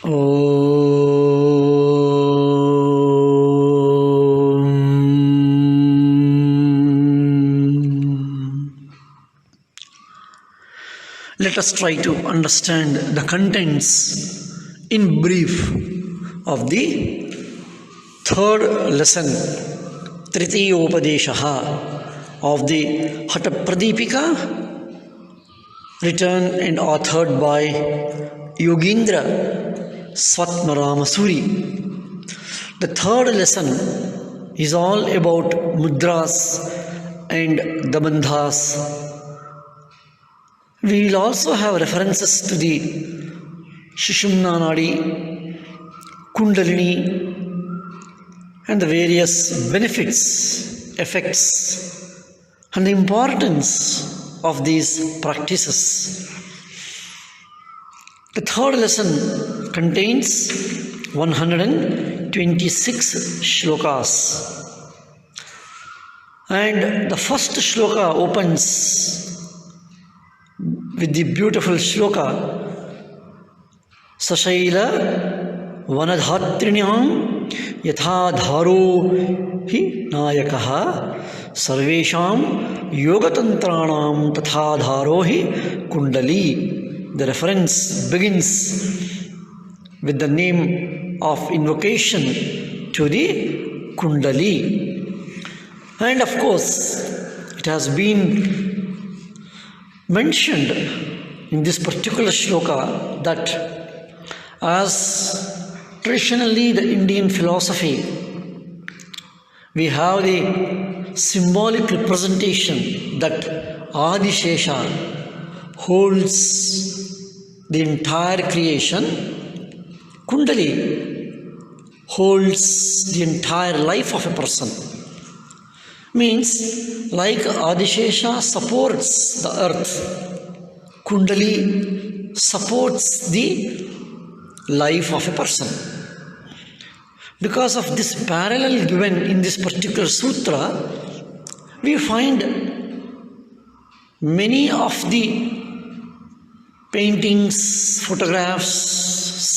Let us try to understand the contents in brief of the third lesson, Tritiyopadeshaha, of the Hatha Pradeepika, written and authored by Yogendra Swatmaramasuri. The third lesson is all about Mudras and the Bandhas. We will also have references to the Sushumna Nadi, Kundalini, and the various benefits, effects, and the importance of these practices. The third lesson contains 126 shlokas. And the first shloka opens with the beautiful shloka, Sashaila vanadhatrinyam yatha dharo hi nayakaha sarvesham yogatantranam tatha dharo hi kundali. The reference begins with the name of invocation to the kundali. And of course, it has been mentioned in this particular shloka that as traditionally the Indian philosophy, we have the symbolic representation that Adishesha holds the entire creation, Kundali holds the entire life of a person. Means, like Adishesha supports the earth, Kundali supports the life of a person. Because of this parallel given in this particular sutra, we find many of the paintings, photographs,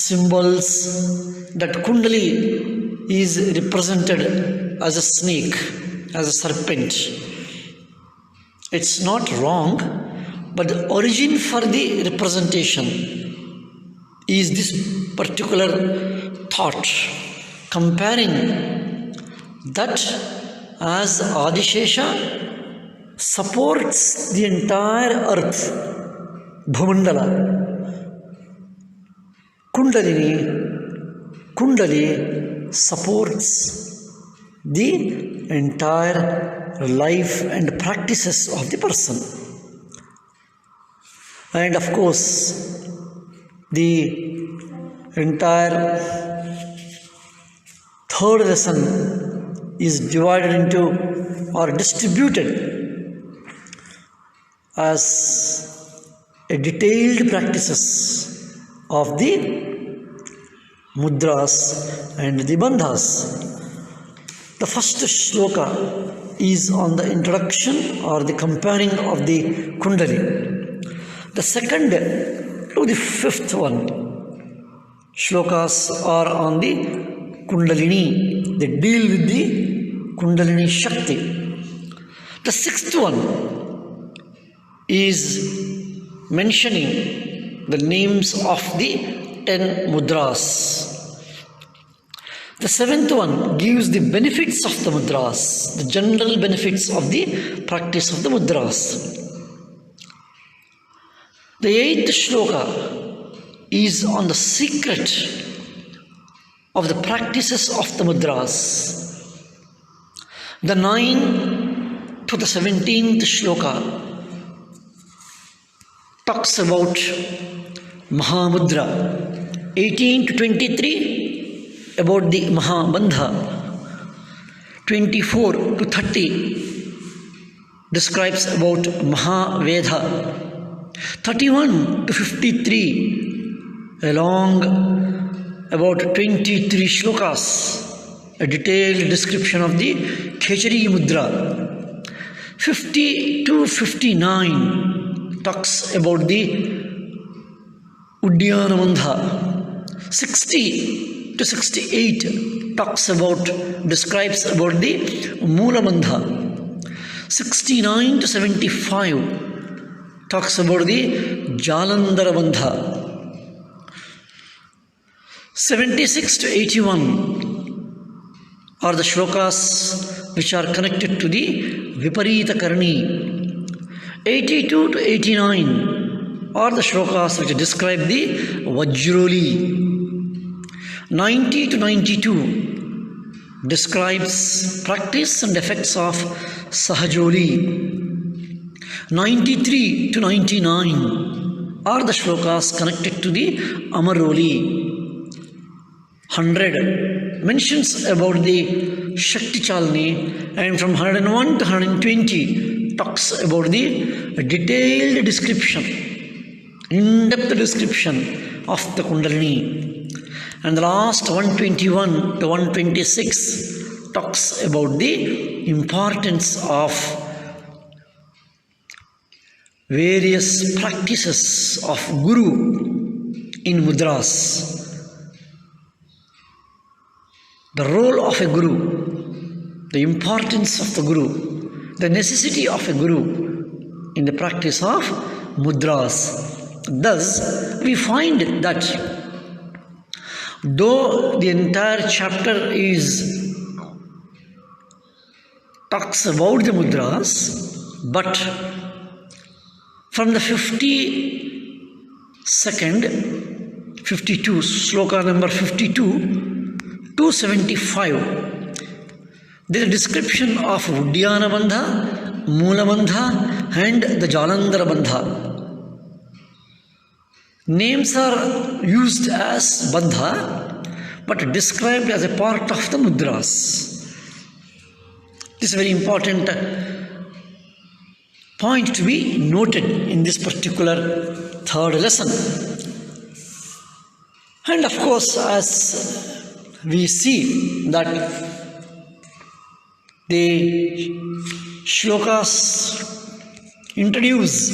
symbols that Kundali is represented as a snake, as a serpent. It's not wrong, but the origin for the representation is this particular thought, comparing that as Adishesha supports the entire earth, Bhumandala, Kundali supports the entire life and practices of the person. And of course, the entire third lesson is divided into or distributed as a detailed practices of the Mudras and the Bandhas. The first shloka is on the introduction or the comparing of the Kundali. The second to the fifth one, shlokas are on the Kundalini. They deal with the Kundalini Shakti. The sixth one is mentioning the names of the 10 Mudras. The seventh one gives the benefits of the Mudras, the general benefits of the practice of the Mudras. The eighth shloka is on the secret of the practices of the Mudras. The 9th to the 17th shloka talks about Mahamudra. 18 to 23 about the Mahabandha. 24 to 30 describes about Mahaveda. 31 to 53 along about 23 shlokas, a detailed description of the Khechari Mudra. 50 to 59 talks about the Uddiyana Bandha. 60 to 68 describes about the Moola Bandha. 69 to 75 talks about the Jalandhara Bandha. 76 to 81 are the shlokas which are connected to the Viparita Karni. 82 to 89 are the shlokas which describe the Vajroli. 90 to 92 describes practice and effects of Sahajoli. 93 to 99 are the shlokas connected to the Amaroli. 100 mentions about the Shakti Chalani, and from 101 to 120 talks about the detailed description, in-depth description of the Kundalini. And the last 121 to 126 talks about the importance of various practices of Guru in Mudras. The role of a Guru, the importance of the Guru, the necessity of a Guru in the practice of Mudras. Thus, we find that though the entire chapter talks about the Mudras, but from the 52nd, 52, sloka number 52, 275, there is a description of Uddiyana Bandha, Moola Bandha and the Jalandhara Bandha. Names are used as Bandha but described as a part of the Mudras. This is a very important point to be noted in this particular third lesson. And of course, as we see that the shlokas introduce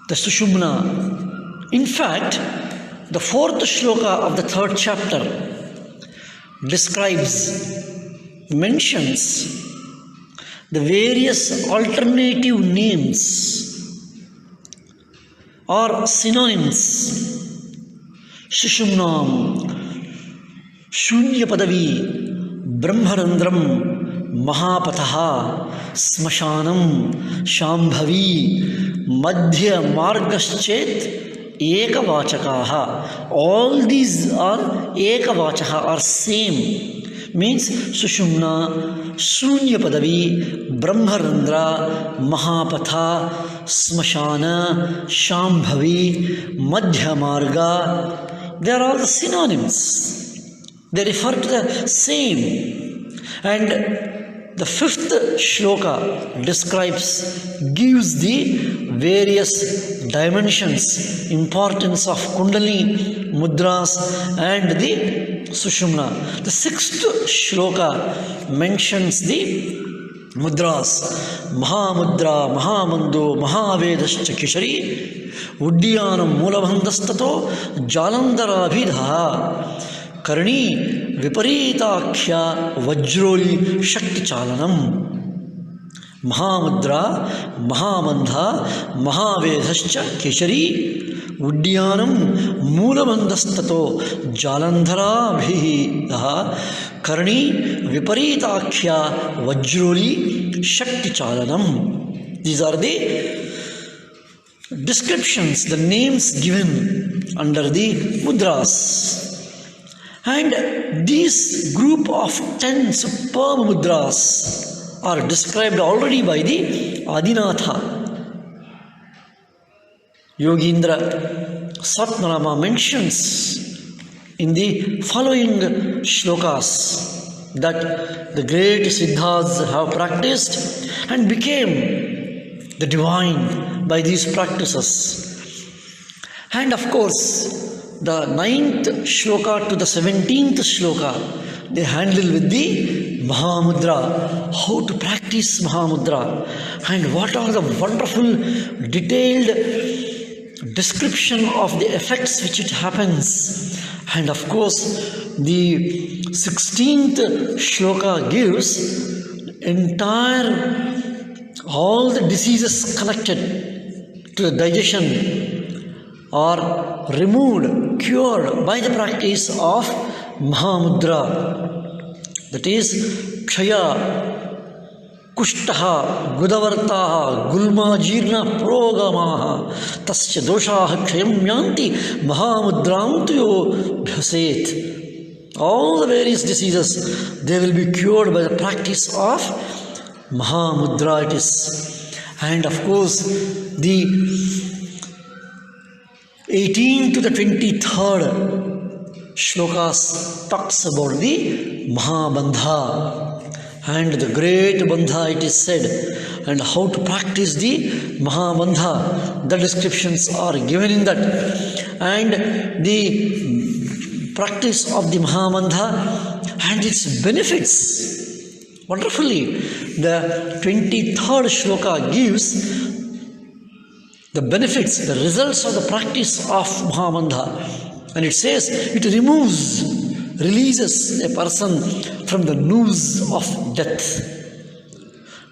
the Sushumna. In fact, the fourth shloka of the third chapter mentions the various alternative names or synonyms. Sushumnam, Shunya Padavi, Brahmarandram, Mahapataha, Smashanam, Shambhavi, Madhya Margaschet, Ekavachakaha. All these are Ekavachaha, are same. Means Sushumna, Shunya Padavi, Brahmarandra, Mahapatha, Smashana, Shambhavi, Madhya Marga. They are all the synonyms. They refer to the same. And the fifth shloka gives the various dimensions, importance of Kundalini, Mudras and the Sushumna. The sixth shloka mentions the Mudras. Mahamudra, Mahamando, Mahavedascha Kishari, Uddyanam Mulabhandastato, Jalandhara Abhidha, Karni Viparitakhya Vajroli Shakti Chalanam. Mahamudra, Mahamandha, Mahavedascha Keshari, Uddyanam Mulabhandastato, Jalandhara Abhidha, Karni Viparitakhya Vajroli Shakti Chalanam. These are the descriptions, the names given under the Mudras. And this group of 10 superb Mudras are described already by the Adinatha. Yogindra Satmarama mentions in the following shlokas that the great Siddhas have practiced and became the divine by these practices. And of course, the 9th shloka to the 17th shloka, they handle with the Mahamudra, how to practice Mahamudra, and what are the wonderful detailed description of the effects which it happens. And of course, the 16th shloka gives entire all the diseases connected to the digestion are removed, cured by the practice of Mahamudra. That is Kshaya, Kushtaha, Gudavartaha, Gulma, Jirna, Progamaha, Tasya Doshaha, Kshayam Yanti, Mahamudram Tuyo Bhaset. All the various diseases, they will be cured by the practice of Mahamudra it is. And of course, the 18th to the 23rd shlokas talks about the Mahabandha and the great Bandha it is said, and how to practice the Mahabandha. The descriptions are given in that. And the practice of the Mahabandha and its benefits. Wonderfully, the 23rd shloka gives the benefits, the results of the practice of Mahabandha. And it says it releases a person from the noose of death.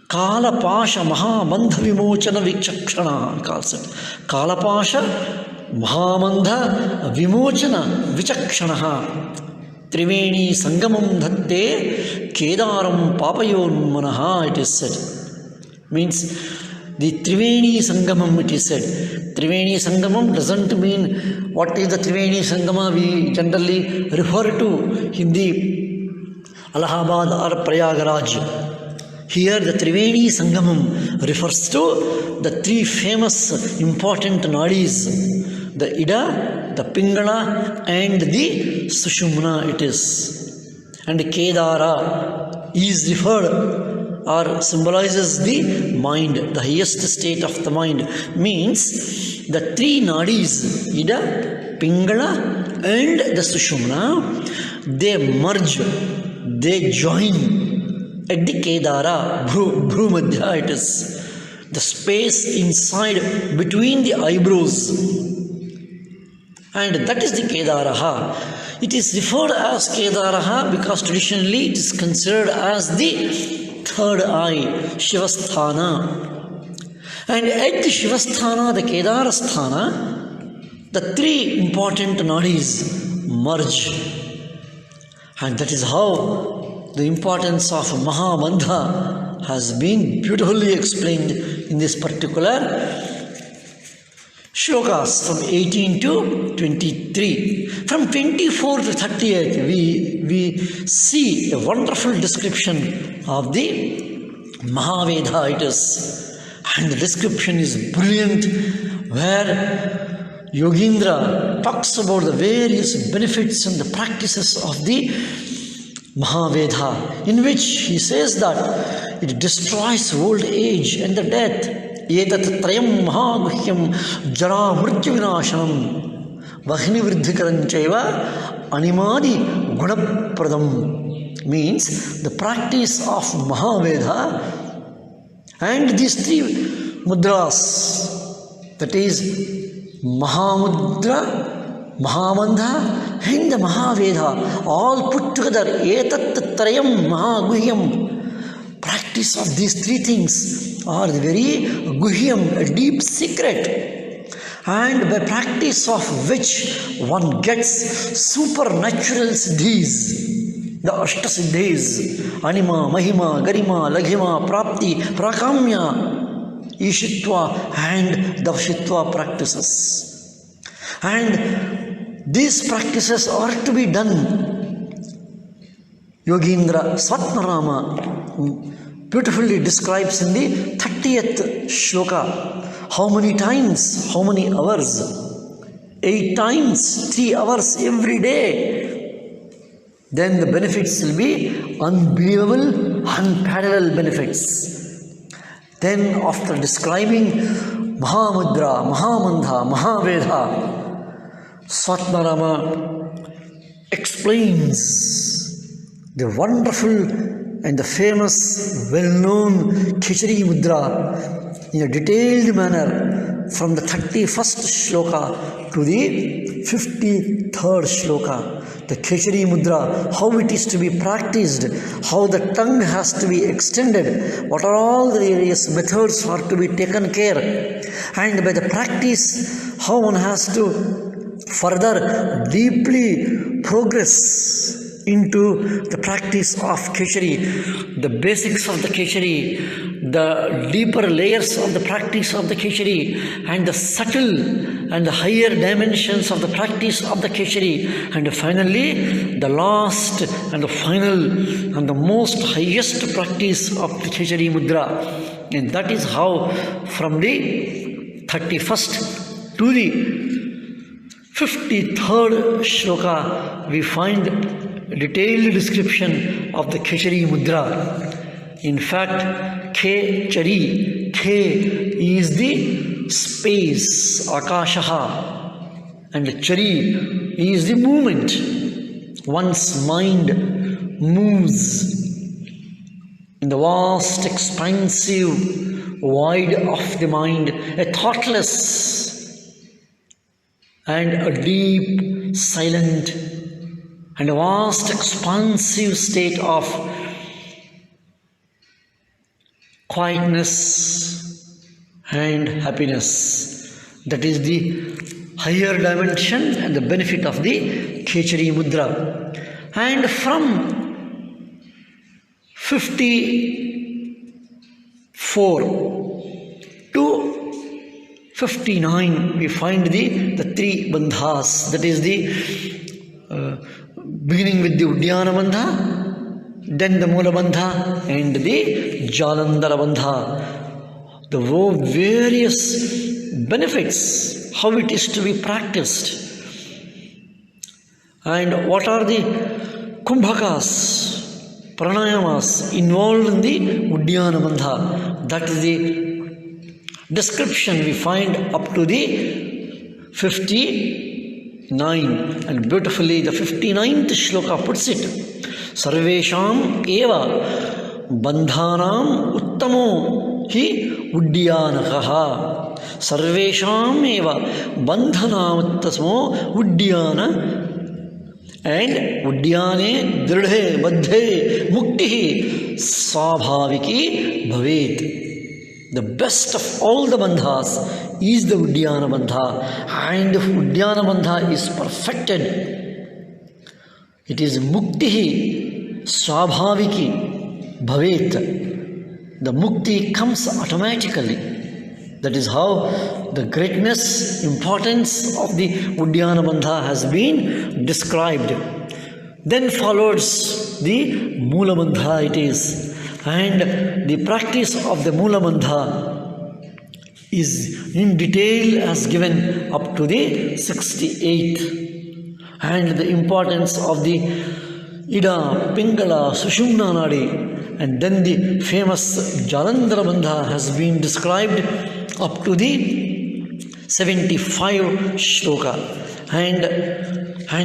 Kala Pasha Mahabandha Vimochana Vikshakshana calls it. Kala Pasha Mahabandha Vimochana Vikshakshana. Triveni Sangamam Dhatte Kedaram Papayon Manaha, it is said. Means the Triveni Sangamam, it is said. Triveni Sangamam doesn't mean what is the Triveni Sangama we generally refer to in the Allahabad or Prayagraj. Here the Triveni Sangamam refers to the three famous important nadis, the Ida, the Pingala and the Sushumna it is. And Kedara is referred or symbolizes the mind, the highest state of the mind. Means the three nadis, Ida, Pingala and the Sushumna, they merge, they join at the Kedara, Bhrumadhya it is. The space inside between the eyebrows. And that is the Kedaraha. It is referred as Kedaraha because traditionally it is considered as the third eye, Shivasthana. And at the Shivasthana, the Kedarasthana, the three important nadis merge. And that is how the importance of Mahabandha has been beautifully explained in this particular shlokas from 18 to 23. From 24 to 38, we see a wonderful description of the Mahaveda it is. And the description is brilliant, where Yogendra talks about the various benefits and the practices of the Mahaveda, in which he says that it destroys old age and the death. Etat trayam mahaguhyam jara mrityu vinashanam vahini vriddhikaram chaiva animadi gunapradam. Means the practice of Mahaveda and these three mudras, that is Mahamudra, Mahabandha and the Mahaveda, all put together. Etat trayam mahaguhyam. Practice of these three things are the very guhyam, a deep secret, and by practice of which one gets supernatural siddhis, the Ashtasiddhis, Anima, Mahima, Garima, Laghima, Prapti, Prakamya, Ishitva and Davshitva practices. And these practices are to be done. Yogendra Swatmarama beautifully describes in the 30th shloka how many times, how many hours. 8 times, 3 hours every day. Then the benefits will be unbelievable, unparalleled benefits. Then after describing Mahamudra, Mahamandha, Mahaveda, Swatmarama explains the wonderful and the famous, well-known Khichari Mudra in a detailed manner, from the 31st shloka to the 53rd shloka, the Keshari Mudra, how it is to be practiced, how the tongue has to be extended, what are all the various methods are to be taken care, and by the practice, how one has to further deeply progress into the practice of Keshari, the basics of the Keshari, the deeper layers of the practice of the Keshari, and the subtle and the higher dimensions of the practice of the Keshari, and finally the last and the final and the most highest practice of the Keshari Mudra. And that is how from the 31st to the 53rd shloka we find detailed description of the Keshari Mudra. In fact, K-Chari, K is the space, Akashaha, and Chari is the movement. One's mind moves in the vast, expansive, void of the mind, a thoughtless and a deep, silent and a vast, expansive state of quietness and happiness. That is the higher dimension and the benefit of the Keshari Mudra. And from 54 to 59 we find the three bandhas. That is the beginning with the Uddiyana Bandha, then the Mula Bandha and the Jalandhara Bandha. The various benefits, how it is to be practiced, and what are the kumbhakas, pranayamas involved in the Uddiyana Bandha. That is the description we find up to the 59, and beautifully the 59th shloka puts it, Sarvesham eva bandhanam uttamo hi uddiyanakaha. Sarvesham eva bandhanam uttamo uddiyana, and uddiyane dridhe baddhe muktihi svabhaviki bhavet. The best of all the bandhas is the Uddiyana Bandha, and if Uddiyana Bandha is perfected, it is Muktihi Swabhaviki Bhavet. The Mukti comes automatically. That is how the greatness, importance of the Uddiyana Bandha has been described. Then follows the Mula Bandha it is. And the practice of the Mula Bandha is in detail as given up to the 68th. And the importance of the Ida, Pingala, Sushumna Nadi, and then the famous Jalandhara Bandha has been described up to the 75 shloka. And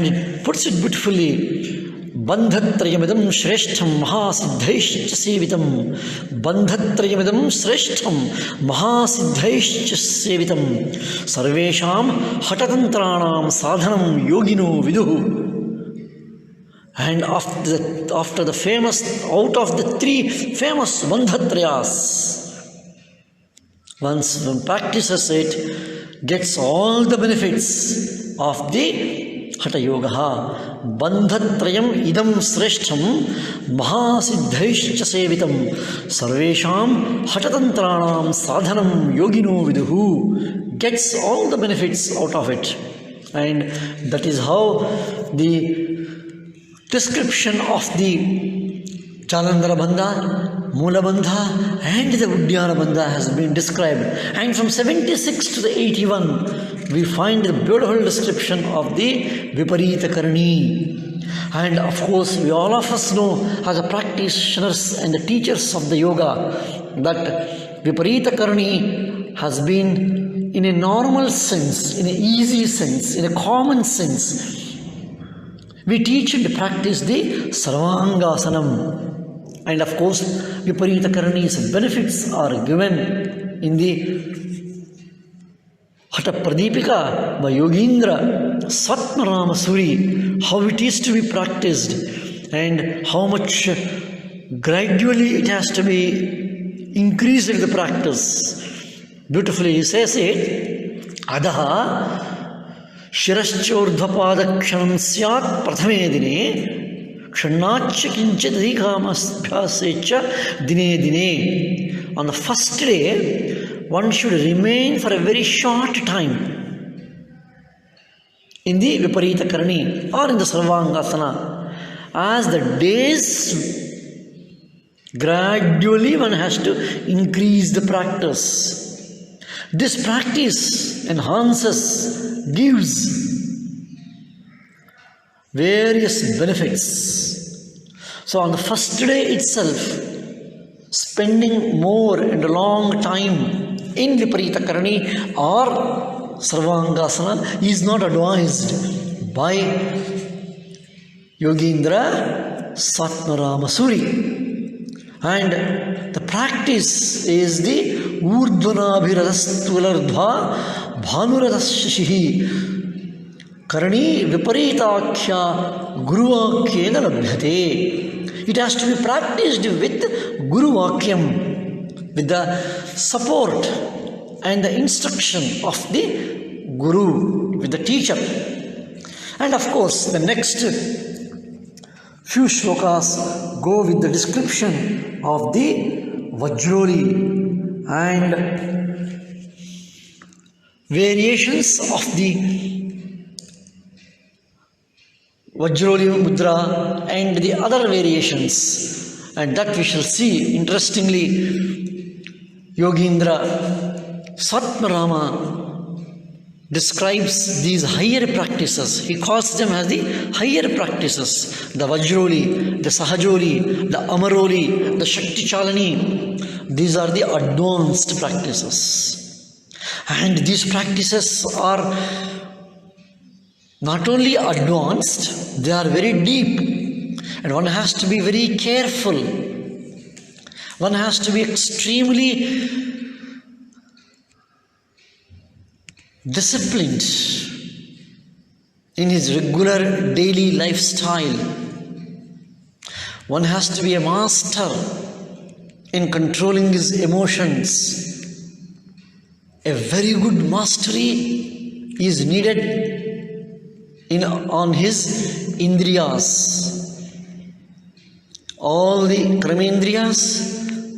it puts it beautifully. Bandhatrayamidam shreshtham mahasiddhaishcha sevitam. Bandhatrayamidam shreshtham mahasiddhaishcha sevitam. Sarvesham hatatantranam sadhanam yogino viduhu. And after the famous, out of the three famous Bandhatrayas, once one practices it, gets all the benefits of the Hatha Yoga. Bandhatrayam idam sreshtham mahasiddhaishcha sevitam. Sarvesham hatatantranam sadhanam yogino viduhu. Gets all the benefits out of it. And that is how the description of the Jalandhara Bandha, Mula Bandha and the Uddiyana Bandha has been described. And from 76 to the 81 we find the beautiful description of the Viparita Karani. And of course we all of us know as a practitioners and the teachers of the yoga that Viparita Karani has been in a normal sense, in an easy sense, in a common sense. We teach and practice the Sarvangasanam. And of course, Viparita Karani's benefits are given in the Hatha Pradeepika by Yogendra, Satmarama Suri, how it is to be practiced and how much gradually it has to be increased in the practice. Beautifully he says it, Adaha Shiraschordhapada Syat Prathame Dine Kshannacha Kinchadhikamasbhyasecha Dine Dine. On the first day, one should remain for a very short time in the Viparita Karani or in the Sarvangasana. As the days, gradually one has to increase the practice. This practice enhances, gives various benefits. So on the first day itself, spending more and a long time in Viparita Karani or Sarvangasana is not advised by Yogendra Satmarama Suri. And the practice is the Urdhvanabhiradhastulardha Bhanuradhashihi Karani Viparitakhya Guruvakyena Labhyate. It has to be practiced with Guru Vakyam, with the support and the instruction of the Guru, with the teacher. And of course, the next few shlokas go with the description of the Vajroli and variations of the Vajroli Mudra and the other variations, and that we shall see. Interestingly, Yogendra Satmarama describes these higher practices. He calls them as the higher practices. The Vajroli, the Sahajoli, the Amaroli, the Shakti Chalani. These are the advanced practices. And these practices are not only advanced, they are very deep, and one has to be very careful. One has to be extremely disciplined in his regular daily lifestyle. One has to be a master in controlling his emotions. A very good mastery is needed on his indriyas, all the kramendriyas,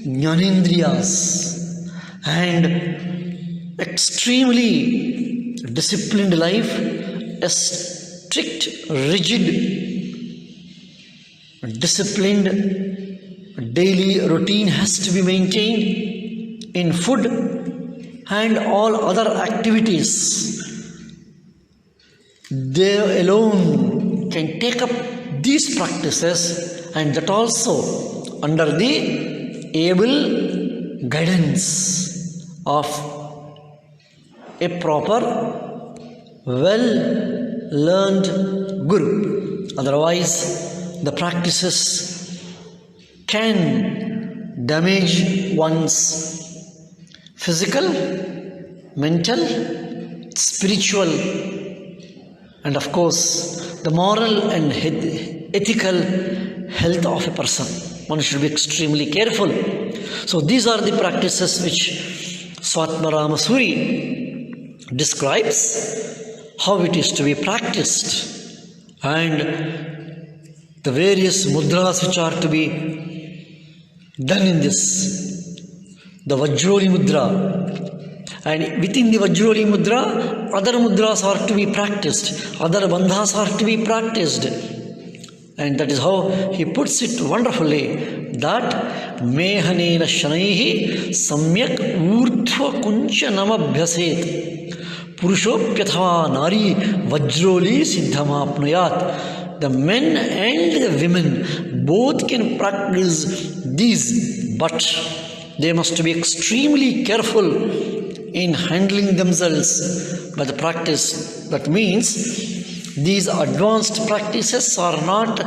jnanendriyas, and extremely disciplined life, a strict, rigid, disciplined daily routine has to be maintained in food and all other activities. They alone can take up these practices, and that also under the able guidance of a proper, well-learned Guru. Otherwise, the practices can damage one's physical, mental, spiritual, and of course, the moral and ethical health of a person. One should be extremely careful. So these are the practices which Satmarama Suri describes, how it is to be practiced, and the various mudras which are to be done in this. The Vajroli Mudra. And within the Vajroli Mudra, other mudras are to be practiced, other bandhas are to be practiced. And that is how he puts it wonderfully, that mehanena shanaihi samyak urdhva kuncha namabhyaset purushopyathava nari vajroli siddhamapnayat. The men and the women both can practice these, but they must be extremely careful in handling themselves by the practice. That means these advanced practices are not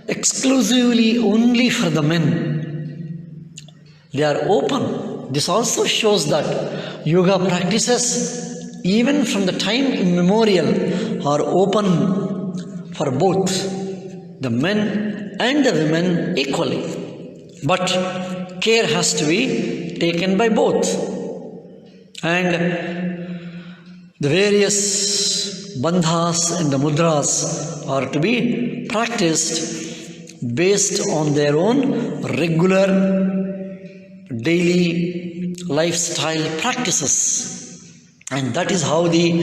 exclusively only for the men. They are open. This also shows that yoga practices even from the time immemorial, are open for both the men and the women equally. But care has to be taken by both. And the various bandhas and the mudras are to be practiced based on their own regular daily lifestyle practices. And that is how the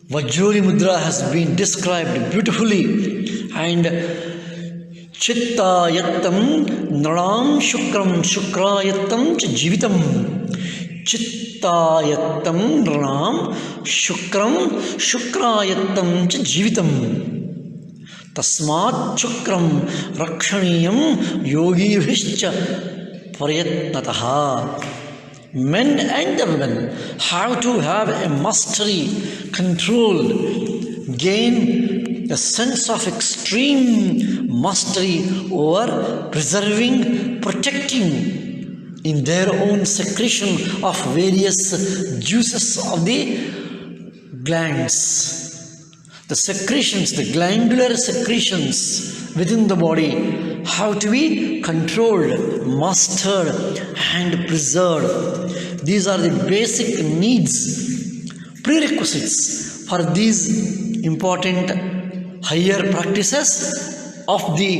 Vajroli Mudra has been described beautifully. And Chittayattam Naram Shukram Shukrayattam Ch Jivitam. Chittayattam Naram Shukram Shukrayattam Ch Jivitam. Tasmat Shukram Rakshaniyam Yogivishcha Prayatnataha. Men and the women have to have a mastery, control, gain a sense of extreme mastery over preserving, protecting in their own secretion of various juices of the glands. The secretions, the glandular secretions within the body have to be controlled, mastered and preserved. These are the basic needs, prerequisites for these important higher practices of the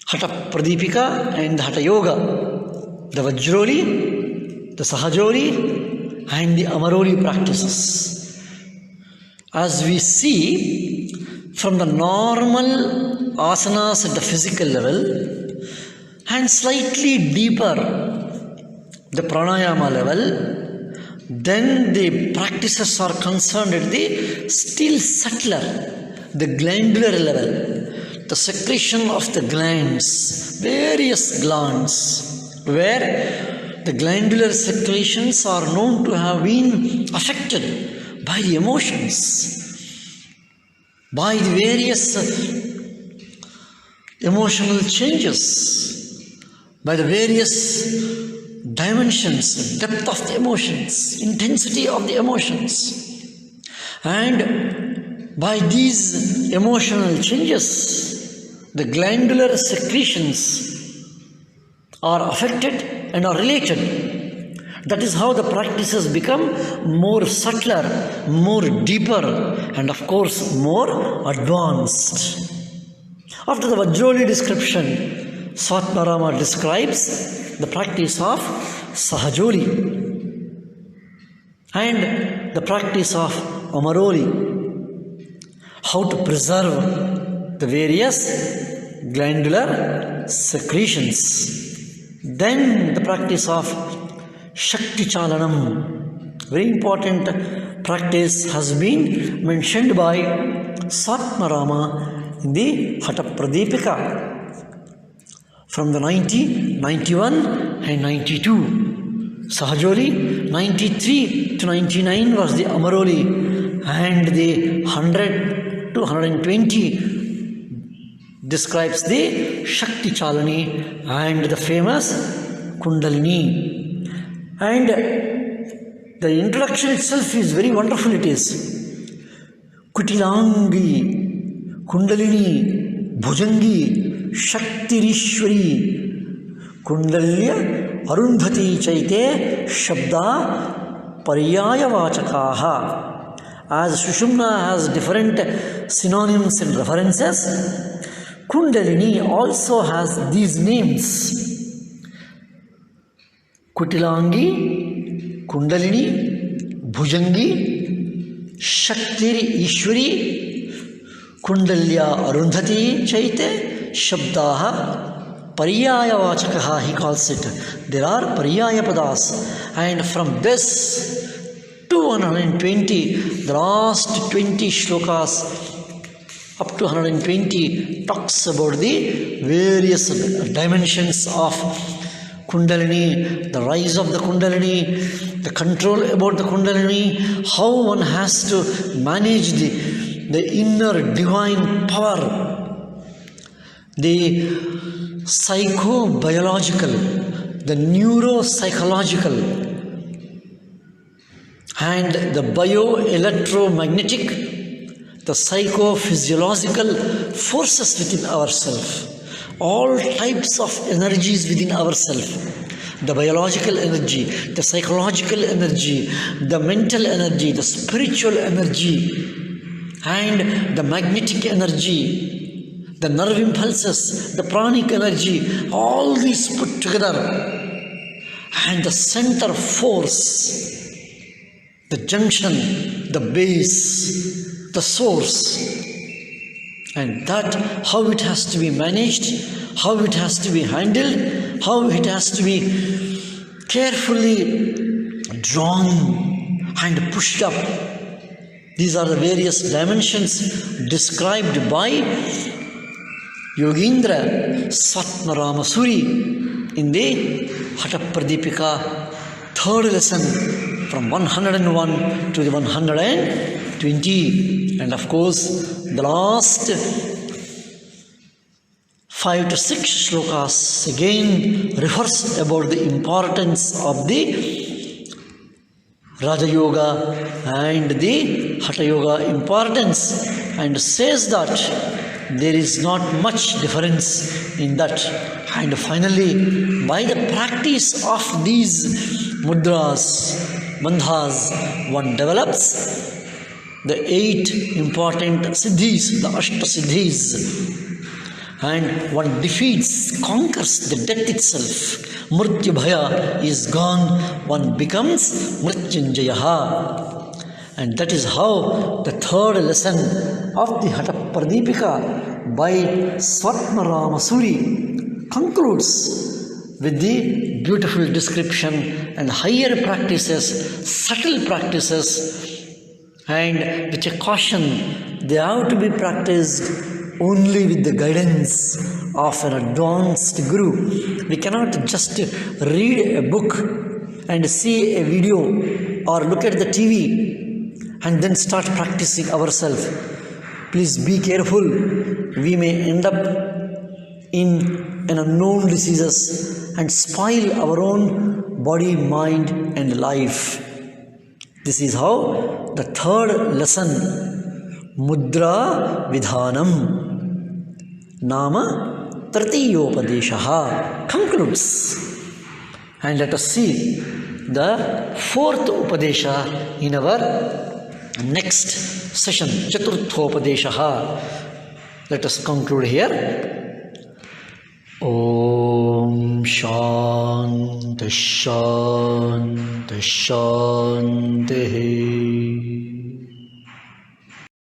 Hatha Pradeepika and the Hatha Yoga, the Vajroli, the Sahajoli and the Amaroli practices. As we see from the normal asanas at the physical level and slightly deeper the pranayama level, then the practices are concerned at the still subtler, the glandular level, the secretion of the glands, various glands, where the glandular secretions are known to have been affected by the emotions, by the various emotional changes, by the various dimensions, depth of the emotions, intensity of the emotions. And by these emotional changes, the glandular secretions are affected and are related. That is how the practices become more subtler, more deeper, and of course more advanced. After the Vajroli description, Swatmarama describes the practice of Sahajoli and the practice of Amaroli, how to preserve the various glandular secretions. Then the practice of Shakti Chalanam, very important practice, has been mentioned by Swatmarama in the Hatha Pradeepika from the 90, 91 and 92. Sahajoli 93 to 99 was the Amaroli, and the 100 to 120 describes the Shakti Chalani and the famous Kundalini. And the introduction itself is very wonderful. It is Kutilangi, Kundalini, Bhujangi, Shaktirishwari, Kundalya, Arundhati Chaite, Shabda, Paryaya Vachakaha. As Sushumna has different synonyms and references, Kundalini also has these names. Kutilangi, Kundalini, Bhujangi, Shaktiri Ishwari, Kundalya Arundhati Chaite, Shabdaha, Paryaya Vachakaha, he calls it. There are Paryaya Padas, and from this 220, the last 20 shlokas up to 120 talks about the various dimensions of Kundalini, the rise of the Kundalini, the control about the Kundalini, how one has to manage the inner divine power, the psycho-biological, the neuropsychological, and the bioelectromagnetic, the psychophysiological forces within ourselves, all types of energies within ourselves, the biological energy, the psychological energy, the mental energy, the spiritual energy, and the magnetic energy, the nerve impulses, the pranic energy, all these put together, and the center force, the junction, the base, the source, and that how it has to be managed, how it has to be handled, how it has to be carefully drawn and pushed up. These are the various dimensions described by Yogendra Swatmaramasuri in the Hatha Pradeepika, third lesson from 101 to the 120. And of course, the last 5 to 6 shlokas again refers about the importance of the Raja Yoga and the Hatha Yoga importance, and says that there is not much difference in that. And finally, by the practice of these mudras, bandhas, one develops the 8 important siddhis, the Ashta siddhis, and one defeats, conquers the death itself. Mrityu bhaya is gone, one becomes Mrityunjayaha. And that is how the third lesson of the Hatha Pradeepika by Swatmaramasuri concludes with the beautiful description and higher practices, subtle practices, and with a caution, they have to be practiced only with the guidance of an advanced guru. We cannot just read a book and see a video or look at the TV and then start practicing ourselves. Please be careful. We may end up in an unknown diseases and spoil our own body, mind and life. This is how the third lesson, Mudra Vidhanam Nama Tratiyopadeshaha, concludes. And let us see the fourth Upadesha in our next session, Chaturthopadeshaha. Let us conclude here. Om Shanti Shanti Shanti.